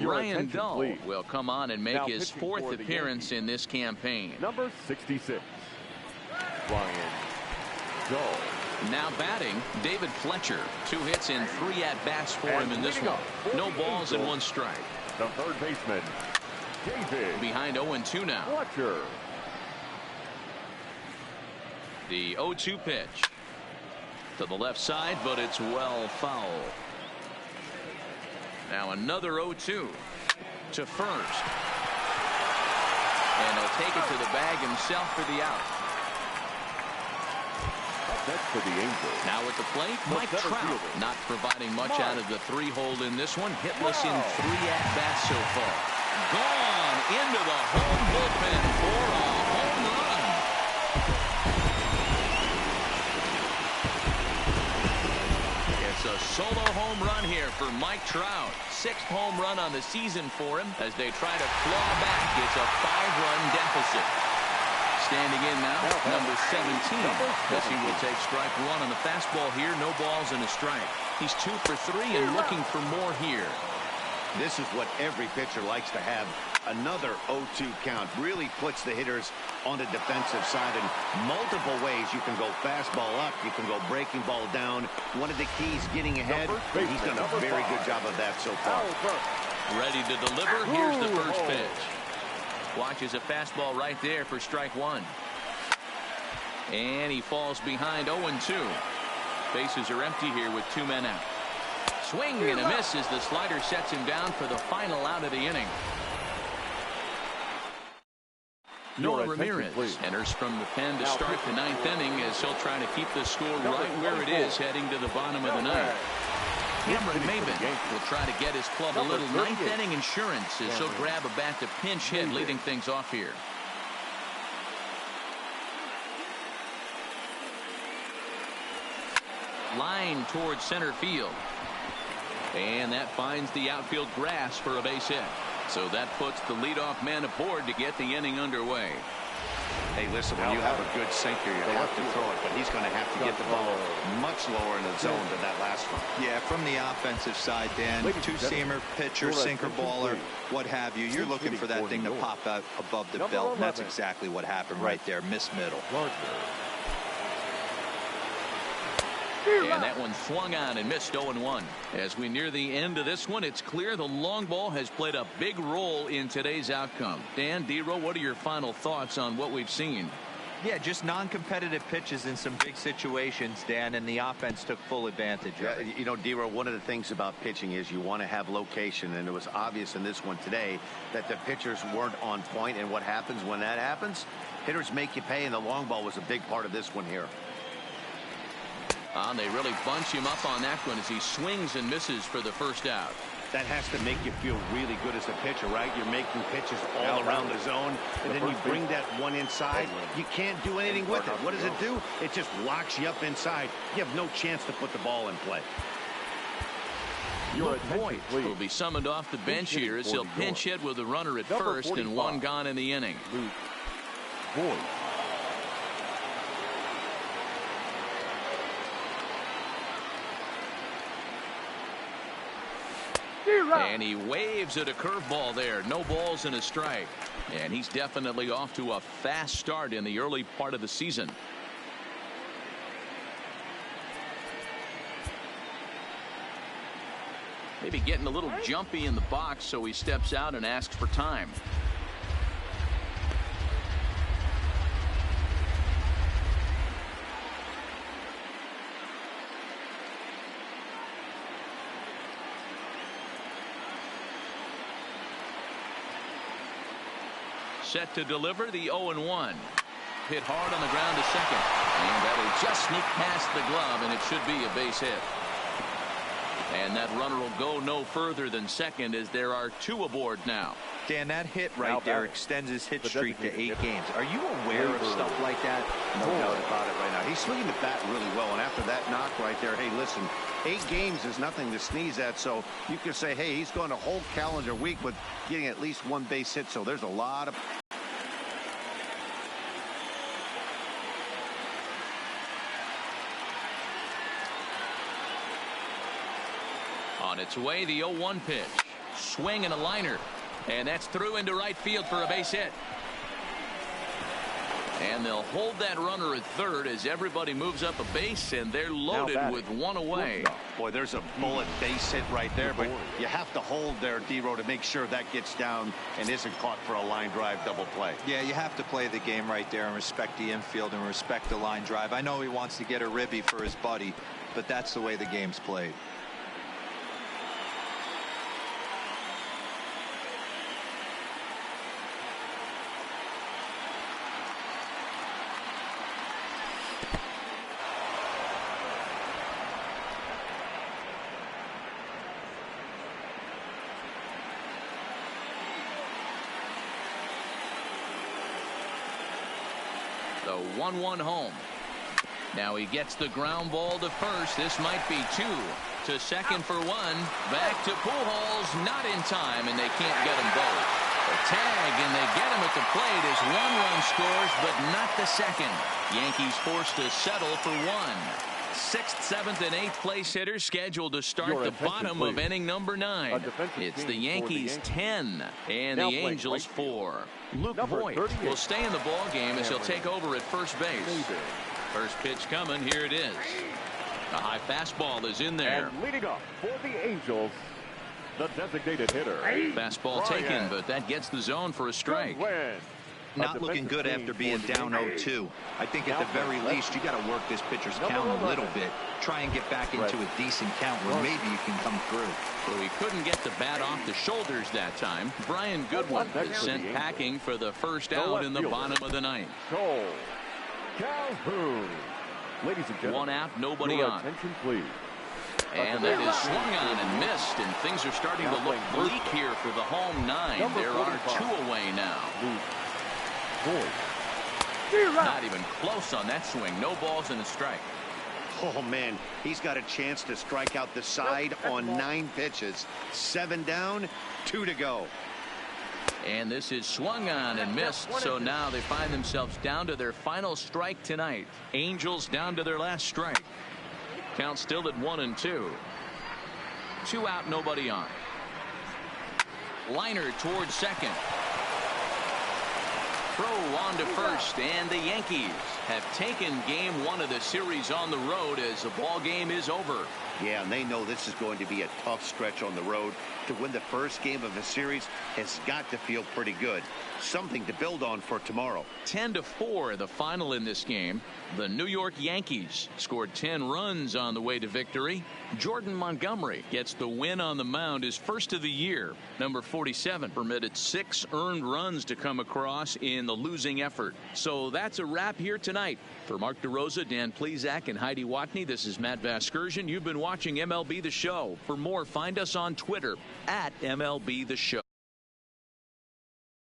Ryan Dull will come on and make his fourth appearance in this campaign. Number 66, Ryan Dull. Now batting, David Fletcher. 2 hits and 3 at-bats for him in this one. No balls and 1 strike. The third baseman, David. Behind 0-2 now. Fletcher. The 0-2 pitch. To the left side, but it's well foul. Now another 0-2 to first. And he'll take it to the bag himself for the out. That's for the Angels. Now at the plate, Mike Trout not providing much out of the 3-hole in this one. Hitless in 3 at-bats so far. Gone into the home bullpen for a home run. It's a solo home run here for Mike Trout. 6th home run on the season for him as they try to claw back. It's a 5-run deficit. Standing in now, number 17. As he will take strike 1 on the fastball here. No balls and a strike. He's 2 for 3 and looking for more here. This is what every pitcher likes to have. Another 0-2 count really puts the hitters on the defensive side in multiple ways. You can go fastball up. You can go breaking ball down. One of the keys getting ahead. He's done a very good job of that so far. Ready to deliver. Here's the first pitch. Watches a fastball right there for strike 1. And he falls behind 0-2. Bases are empty here with 2 men out. Swing and a miss as the slider sets him down for the final out of the inning. Noah Ramirez enters from the pen to start the 9th inning as he'll try to keep the score right where it is heading to the bottom of the 9th. Cameron Maben will try to get his club a little 9th inning insurance as he'll grab a bat to pinch hit, leading things off here. Line towards center field. And that finds the outfield grass for a base hit. So that puts the leadoff man aboard to get the inning underway. Hey, listen, when you have a good sinker, you have to throw it, but he's going to have to get the ball much lower in the zone than that last one. Yeah, from the offensive side, Dan, 2-seamer, pitcher, sinker, baller, what have you. You're looking for that thing to pop out above the belt, and that's exactly what happened right there. Miss middle. And that one swung on and missed 0-1. As we near the end of this one, it's clear the long ball has played a big role in today's outcome. Dan, D-Row, what are your final thoughts on what we've seen? Yeah, just non-competitive pitches in some big situations, Dan, and the offense took full advantage of it. You know, D-Row, one of the things about pitching is you want to have location, and it was obvious in this one today that the pitchers weren't on point, and what happens when that happens? Hitters make you pay, and the long ball was a big part of this one here. They really bunch him up on that one as he swings and misses for the first out. That has to make you feel really good as a pitcher, right? You're making pitches all around the zone, and then you bring that one inside. You can't do anything with it. What does it do? It just locks you up inside. You have no chance to put the ball in play. Luke Voigt will be summoned off the bench here as he'll pinch hit with a runner at first and 1 gone in the inning. Luke Voigt. And he waves at a curveball there. No balls and a strike. And he's definitely off to a fast start in the early part of the season. Maybe getting a little jumpy in the box, so he steps out and asks for time. Set to deliver the 0-1. Hit hard on the ground to second. And that'll just sneak past the glove, and it should be a base hit. And that runner will go no further than second as there are 2 aboard now. Dan, that hit right there extends his hit streak to 8 games. Are you aware of stuff like that? No doubt about it right now. He's swinging the bat really well, and after that knock right there, hey, listen, 8 games is nothing to sneeze at, so you could say, hey, he's going a whole calendar week with getting at least 1 base hit, so there's a lot of... On its way, the 0-1 pitch. Swing and a liner. And that's through into right field for a base hit. And they'll hold that runner at third as everybody moves up a base, and they're loaded with one away. Boy, there's a bullet base hit right there, but you have to hold there, D-Row, to make sure that gets down and isn't caught for a line drive double play. Yeah, you have to play the game right there and respect the infield and respect the line drive. I know he wants to get a ribby for his buddy, but that's the way the game's played. The 1-1 home. Now he gets the ground ball to first. This might be two. To second for one. Back to Pujols. Not in time, and they can't get them both. A tag, and they get him at the plate as one run scores, but not the second. Yankees forced to settle for one. 6th, 7th, and 8th place hitters scheduled to start the bottom of inning number 9. It's the Yankees 10 and the Angels 4. Luke Voigt will stay in the ball game as he'll take over at first base. First pitch coming. Here it is. A high fastball is in there. And leading off for the Angels, the designated hitter. Fastball taken, but that gets the zone for a strike. Not looking good after being down 0-2. I think at the very least you got to work this pitcher's count a little bit. Try and get back into a decent count where maybe you can come through. So he couldn't get the bat off the shoulders that time. Brian Goodwin is sent packing for the first out in the bottom of the 9th. Calhoun. Ladies and gentlemen, one out, nobody on. Attention, please. And that is swung on and missed, and things are starting to look bleak here for the home 9. There are 2 away now. Not even close on that swing. No balls and a strike. Oh, man, he's got a chance to strike out the side on 9 pitches. 7 down, 2 to go. And this is swung on and missed, so now they find themselves down to their final strike tonight. Angels down to their last strike. Count still at 1-2. 2 out, nobody on. Liner towards second. Throw on to first, and the Yankees have taken game 1 of the series on the road as the ball game is over. Yeah, and they know this is going to be a tough stretch on the road. To win the first game of a series has got to feel pretty good. Something to build on for tomorrow. 10-4 the final in this game. The New York Yankees scored 10 runs on the way to victory. Jordan Montgomery gets the win on the mound, his first of the year. Number 47 permitted 6 earned runs to come across in the losing effort. So that's a wrap here tonight. For Mark DeRosa, Dan Plesac, and Heidi Watney, this is Matt Vasgersian. You've been watching MLB The Show. For more, find us on Twitter @MLB The Show.